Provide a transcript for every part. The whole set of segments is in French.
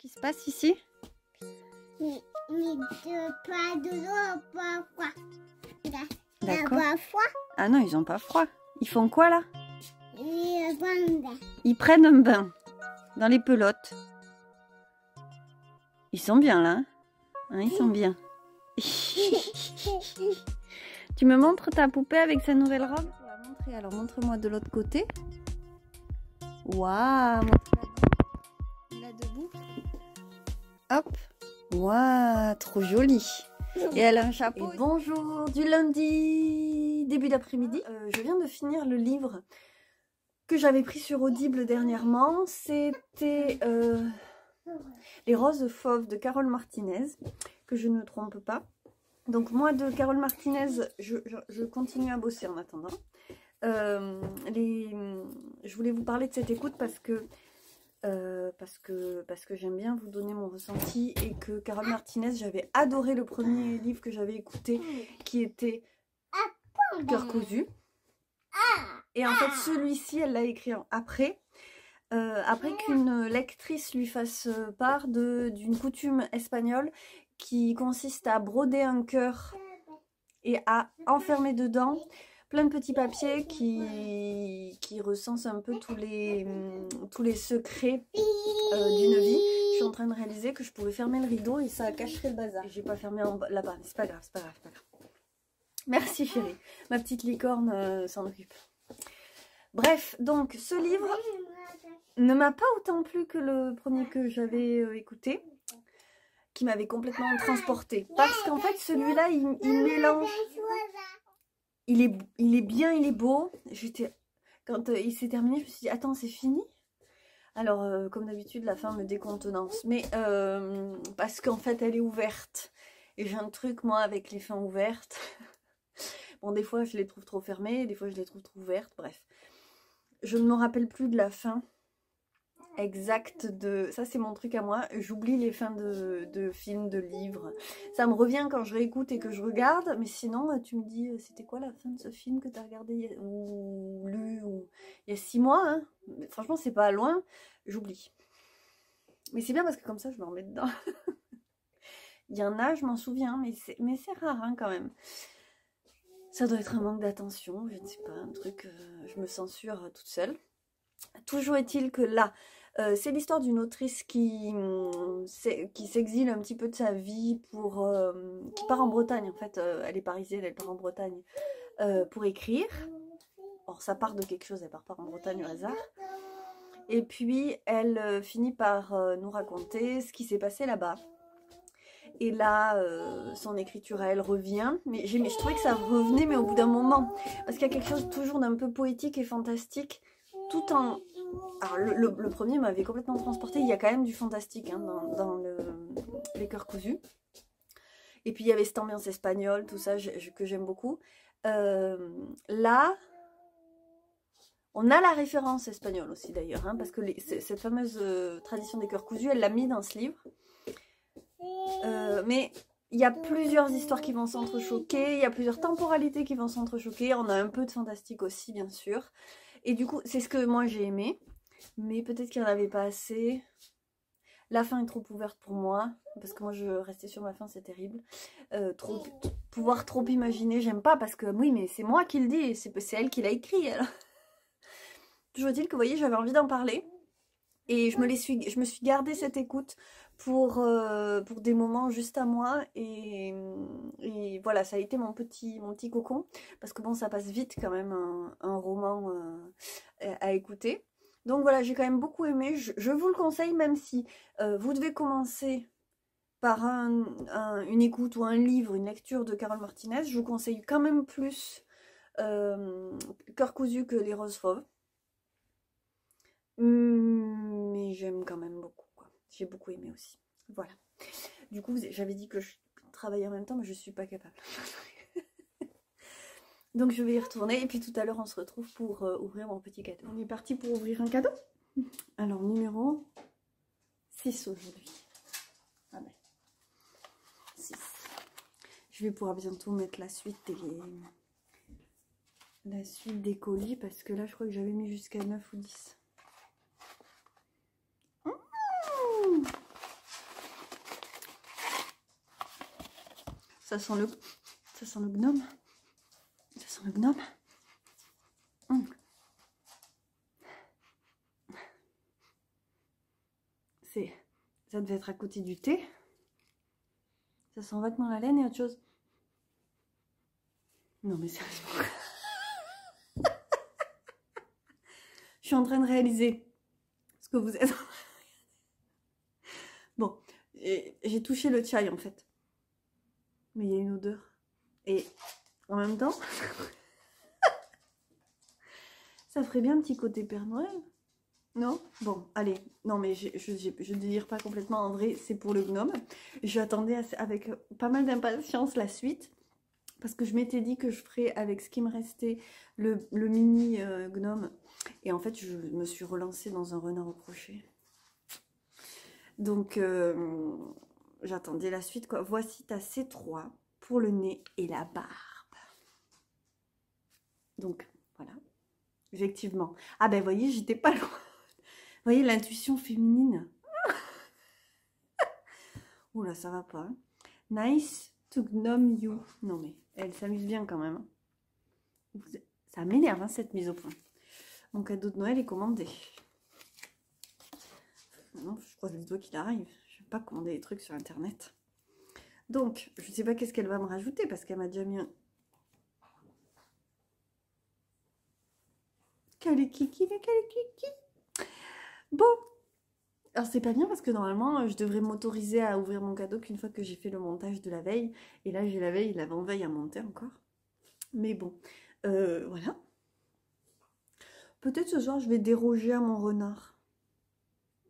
qui se passe ici? Mais pas de l'eau, pas froid. D'accord. Pas froid. Ah non, ils ont pas froid. Ils font quoi là? Et Ils prennent un bain dans les pelotes. Ils sont bien là. Hein, ils sont bien. Tu me montres ta poupée avec sa nouvelle robe? Pour la montrer. Alors montre-moi de l'autre côté. Waouh, montre-la debout. Hop. Waouh, trop jolie. Et elle a un chapeau. Et bonjour du lundi, début d'après-midi. Je viens de finir le livre que j'avais pris sur Audible dernièrement. C'était Les Roses Fauves de Carole Martinez, que je ne trompe pas. Donc moi de Carole Martinez, je continue à bosser en attendant. Je voulais vous parler de cette écoute parce que j'aime bien vous donner mon ressenti, et que Carole Martinez, j'avais adoré le premier livre que j'avais écouté qui était Cœur cousu, et en fait celui-ci elle l'a écrit après qu'une lectrice lui fasse part d'une coutume espagnole qui consiste à broder un cœur et à enfermer dedans plein de petits papiers qui recensent un peu tous les secrets d'une vie. Je suis en train de réaliser que je pouvais fermer le rideau et ça cacherait le bazar. J'ai pas fermé là-bas, mais c'est pas grave, c'est pas grave, c'est pas grave. Merci chérie, ma petite licorne s'en occupe. Bref, donc ce livre ne m'a pas autant plu que le premier que j'avais écouté, qui m'avait complètement transportée. Parce qu'en fait celui-là il mélange... Il est bien, il est beau. Quand il s'est terminé, je me suis dit, attends, c'est fini? Alors, comme d'habitude, la fin me décontenance. Mais parce qu'en fait, elle est ouverte. Et j'ai un truc, moi, avec les fins ouvertes. Bon, des fois, je les trouve trop fermées. Des fois, je les trouve trop ouvertes. Bref. Je ne me rappelle plus de la fin exacte de... Ça, c'est mon truc à moi. J'oublie les fins de films, de livres. Ça me revient quand je réécoute et que je regarde. Mais sinon, tu me dis, c'était quoi la fin de ce film que tu as regardé ou lu il y a 6 mois, hein. Franchement, c'est pas loin. J'oublie. Mais c'est bien parce que comme ça, je me remets dedans. Il y en a, je m'en souviens. Mais c'est rare, hein, quand même. Ça doit être un manque d'attention. Je ne sais pas, un truc... je me censure toute seule. Toujours est-il que là... c'est l'histoire d'une autrice qui s'exile un petit peu de sa vie qui part en Bretagne. En fait, elle est parisienne, elle part en Bretagne pour écrire. Or, ça part de quelque chose, elle part pas en Bretagne au hasard. Et puis, elle finit par nous raconter ce qui s'est passé là-bas. Et là, son écriture à elle revient. Mais je trouvais que ça revenait, mais au bout d'un moment. Parce qu'il y a quelque chose toujours d'un peu poétique et fantastique, tout en... Alors le premier m'avait complètement transporté. Il y a quand même du fantastique, hein, dans les cœurs cousus. Et puis il y avait cette ambiance espagnole, tout ça que j'aime beaucoup. Là, on a la référence espagnole aussi d'ailleurs, hein, parce que cette fameuse tradition des cœurs cousus, elle l'a mis dans ce livre. Mais il y a plusieurs histoires qui vont s'entrechoquer, il y a plusieurs temporalités qui vont s'entrechoquer. On a un peu de fantastique aussi, bien sûr. Et du coup, c'est ce que moi j'ai aimé. Mais peut-être qu'il n'y en avait pas assez. La fin est trop ouverte pour moi. Parce que moi, je restais sur ma fin, c'est terrible. Pouvoir trop imaginer, j'aime pas. Parce que, oui, mais c'est moi qui le dis. Et c'est elle qui l'a écrit. Alors. Toujours est-il que, vous voyez, j'avais envie d'en parler. Et je me suis gardée cette écoute pour des moments juste à moi. Et voilà, ça a été mon petit cocon. Parce que bon, ça passe vite quand même, un roman à écouter. Donc voilà, j'ai quand même beaucoup aimé. Je vous le conseille, même si vous devez commencer par une écoute ou un livre, une lecture de Carole Martinez. Je vous conseille quand même plus Cœur cousu que Les Roses Fauves. Mais j'aime quand même beaucoup, quoi. J'ai beaucoup aimé aussi. Voilà. Du coup, j'avais dit que je travaillais en même temps, mais je suis pas capable. Donc je vais y retourner. Et puis tout à l'heure, on se retrouve pour ouvrir mon petit cadeau. On est parti pour ouvrir un cadeau. Alors, numéro 6 aujourd'hui. Ah ben, 6. Je vais pouvoir bientôt mettre la suite des colis, parce que là, je crois que j'avais mis jusqu'à 9 ou 10. Ça sent le gnome. Ça sent le gnome. Ça devait être à côté du thé. Ça sent vachement la laine et autre chose. Non mais sérieusement. Je suis en train de réaliser ce que vous êtes. Bon, j'ai touché le chai en fait. Mais il y a une odeur. Et en même temps, ça ferait bien un petit côté Père Noël. Non? Bon, allez. Non, mais je délire pas complètement. En vrai, c'est pour le gnome. J'attendais avec pas mal d'impatience la suite. Parce que je m'étais dit que je ferais avec ce qui me restait le mini gnome. Et en fait, je me suis relancée dans un renard au crochet. Donc, j'attendais la suite, quoi. Voici ta C3 pour le nez et la barbe. Donc, voilà. Effectivement. Ah ben, voyez, j'étais pas loin. Vous voyez, l'intuition féminine. Oula, ça va pas. Hein. Nice to gnome you. Non, mais elle s'amuse bien quand même. Ça m'énerve, hein, cette mise au point. Mon cadeau de Noël est commandé. Maintenant, je croise les doigts qu'il arrive. Je ne vais pas commander des trucs sur Internet. Donc, je ne sais pas qu'est-ce qu'elle va me rajouter parce qu'elle m'a déjà mis un... Kalikiki, les kalikiki. Bon. Alors, c'est pas bien parce que normalement, je devrais m'autoriser à ouvrir mon cadeau qu'une fois que j'ai fait le montage de la veille. Et là, j'ai la veille et l'avant-veille à monter encore. Mais bon, voilà. Peut-être ce soir, je vais déroger à mon renard.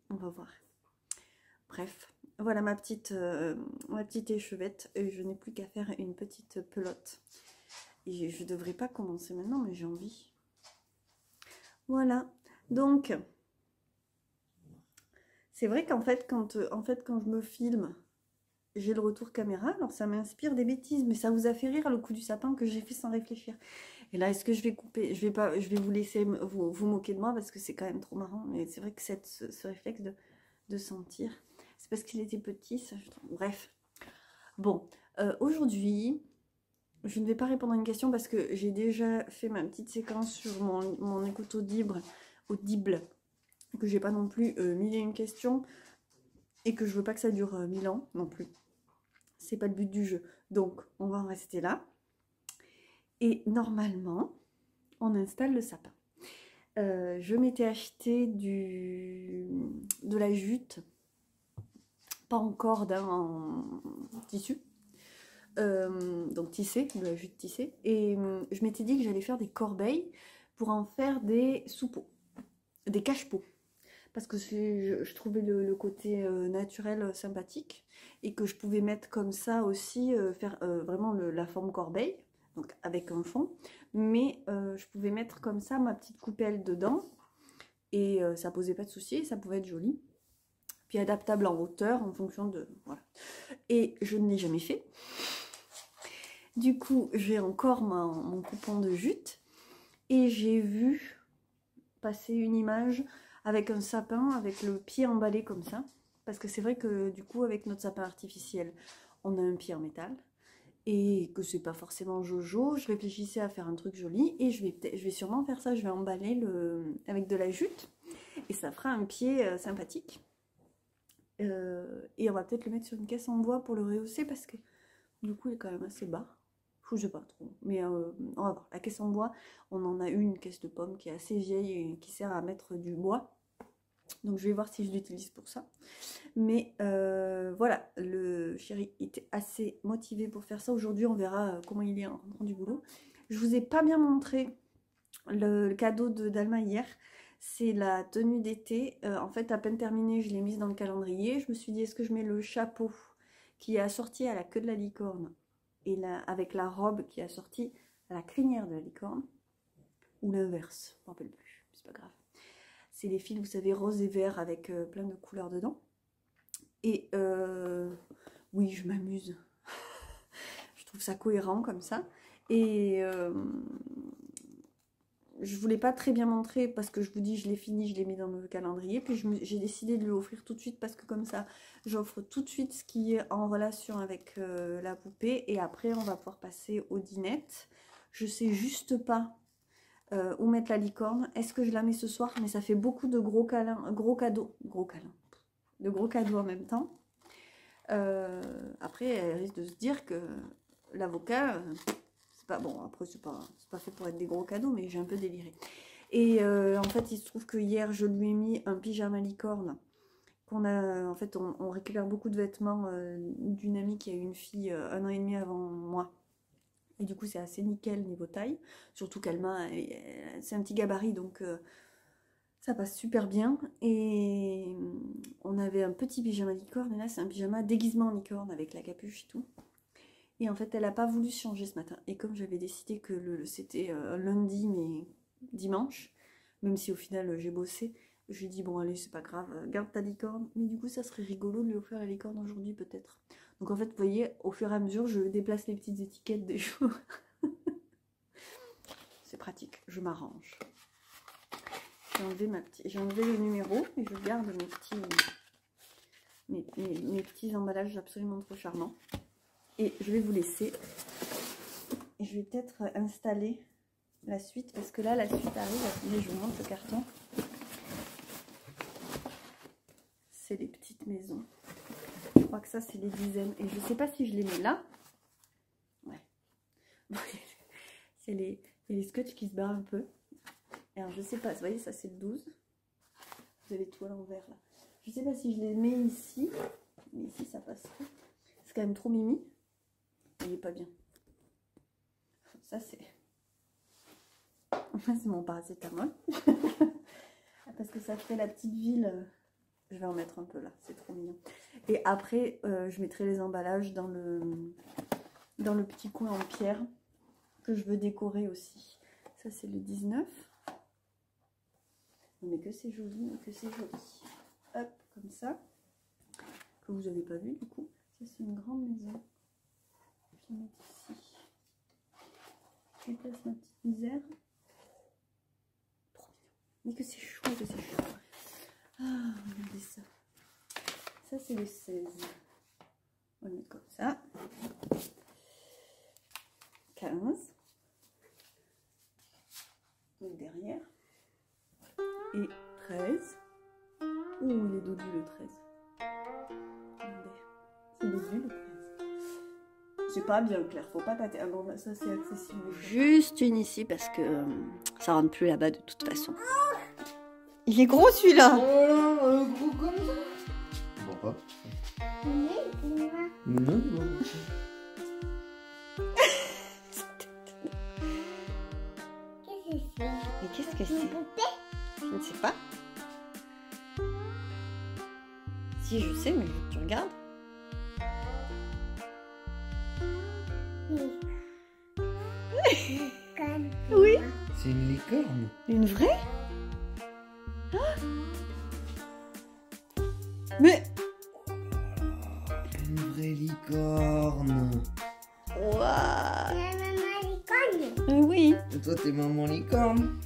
On va voir. Bref, voilà ma petite échevette. Et je n'ai plus qu'à faire une petite pelote. Et je ne devrais pas commencer maintenant, mais j'ai envie. Voilà. Donc, c'est vrai qu'en fait, quand je me filme, j'ai le retour caméra. Alors, ça m'inspire des bêtises, mais ça vous a fait rire le coup du sapin que j'ai fait sans réfléchir. Et là, est-ce que je vais couper? Je vais vous laisser vous moquer de moi parce que c'est quand même trop marrant. Mais c'est vrai que ce réflexe de sentir, c'est parce qu'il était petit, ça, bref. Bon, aujourd'hui, je ne vais pas répondre à une question parce que j'ai déjà fait ma petite séquence sur mon écoute audible, que j'ai pas non plus mille et une questions et que je veux pas que ça dure 1000 ans non plus. C'est pas le but du jeu. Donc, on va en rester là. Et normalement, on installe le sapin. Je m'étais acheté de la jute, pas en corde, hein, en tissu. Donc tissé, de la jute tissée. Et je m'étais dit que j'allais faire des corbeilles pour en faire des sous-pots, des cache-pots. Parce que je trouvais le côté naturel sympathique et que je pouvais mettre comme ça aussi, faire vraiment la forme corbeille. Donc avec un fond, mais je pouvais mettre comme ça ma petite coupelle dedans et ça posait pas de souci, ça pouvait être joli, puis adaptable en hauteur en fonction de... voilà. Et je ne l'ai jamais fait. Du coup, j'ai encore mon coupon de jute et j'ai vu passer une image avec un sapin avec le pied emballé comme ça, parce que c'est vrai que du coup avec notre sapin artificiel, on a un pied en métal. Et que c'est pas forcément jojo, je réfléchissais à faire un truc joli et je vais sûrement faire ça, je vais emballer avec de la jute et ça fera un pied sympathique. Et on va peut-être le mettre sur une caisse en bois pour le rehausser parce que du coup il est quand même assez bas. Je sais pas trop, mais on va voir. La caisse en bois, on en a une caisse de pommes qui est assez vieille et qui sert à mettre du bois. Donc je vais voir si je l'utilise pour ça. Mais voilà, le chéri était assez motivé pour faire ça. Aujourd'hui, on verra comment il est en rentrant du boulot. Je vous ai pas bien montré le cadeau d'Alma hier. C'est la tenue d'été. En fait, à peine terminée, je l'ai mise dans le calendrier. Je me suis dit, est-ce que je mets le chapeau qui est assorti à la queue de la licorne et avec la robe qui est assortie à la crinière de la licorne, ou l'inverse, je ne me rappelle plus, c'est pas grave. C'est les fils, vous savez, rose et vert avec plein de couleurs dedans. Et oui, je m'amuse. Je trouve ça cohérent comme ça. Et je voulais pas très bien montrer parce que je vous dis, je l'ai fini, je l'ai mis dans le calendrier. Puis j'ai décidé de lui offrir tout de suite parce que comme ça, j'offre tout de suite ce qui est en relation avec la poupée. Et après, on va pouvoir passer aux dinettes. Je sais juste pas où mettre la licorne. Est-ce que je la mets ce soir? Mais ça fait beaucoup de gros câlins, de gros cadeaux en même temps. Après, elle risque de se dire que l'avocat, c'est pas bon. Après, c'est pas fait pour être des gros cadeaux, mais j'ai un peu déliré. Et en fait, il se trouve que hier, je lui ai mis un pyjama licorne. En fait, on récupère beaucoup de vêtements d'une amie qui a eu une fille 1 an et demi avant moi. Et du coup, c'est assez nickel niveau taille. Surtout qu'Alma, c'est un petit gabarit, donc ça passe super bien. Et on avait un petit pyjama licorne. Et là, c'est un pyjama déguisement en licorne avec la capuche et tout. Et en fait, elle n'a pas voulu se changer ce matin. Et comme j'avais décidé que c'était un lundi, mais dimanche, même si au final j'ai bossé, je lui ai dit, bon allez, c'est pas grave, garde ta licorne. Mais du coup, ça serait rigolo de lui offrir la licorne aujourd'hui peut-être. Donc en fait, vous voyez, au fur et à mesure, je déplace les petites étiquettes des jours. C'est pratique, je m'arrange. J'ai enlevé le numéro et je garde mes petits emballages absolument trop charmants. Et je vais vous laisser. Et je vais peut-être installer la suite parce que là, la suite arrive. Attendez, je vous montre le carton. C'est les petites maisons. Je crois que ça, c'est les dizaines. Et je ne sais pas si je les mets là. Ouais. C'est les scotch qui se barrent un peu. Alors, je sais pas. Vous voyez, ça, c'est le 12. Vous avez tout à l'envers, là. Je ne sais pas si je les mets ici. Mais ici, ça passerait. C'est quand même trop mimi. Il est pas bien. Ça, c'est mon paracétamol. Parce que ça fait la petite ville. Je vais en mettre un peu là, c'est trop mignon. Et après, je mettrai les emballages dans le petit coin en pierre que je veux décorer aussi. Ça, c'est le 19. Mais que c'est joli, mais que c'est joli. Hop, comme ça. Que vous n'avez pas vu du coup. Ça, c'est une grande maison. Je vais mettre ici. Je place ma petite misère. Trop mignon. Mais que c'est chou, que c'est chou. Ah, regardez ça. Ça, c'est le 16. On va le mettre comme ça. 15. Donc derrière. Et 13. Ouh, il est dodu le 13. Regardez. C'est dodu le 13. C'est pas bien clair, faut pas tâter. Ah bon, ça c'est accessible. Juste une ici parce que ça rentre plus là-bas de toute façon. Il est gros celui-là. Gros comme ça. Bon, pas. Non. Mais qu'est-ce que c'est? Je ne sais pas. Si je sais, mais tu regardes. Oui. C'est une licorne. Une vraie? Ah, mais Une vraie licorne. waouh. La maman licorne. Oui. Et toi, t'es maman licorne.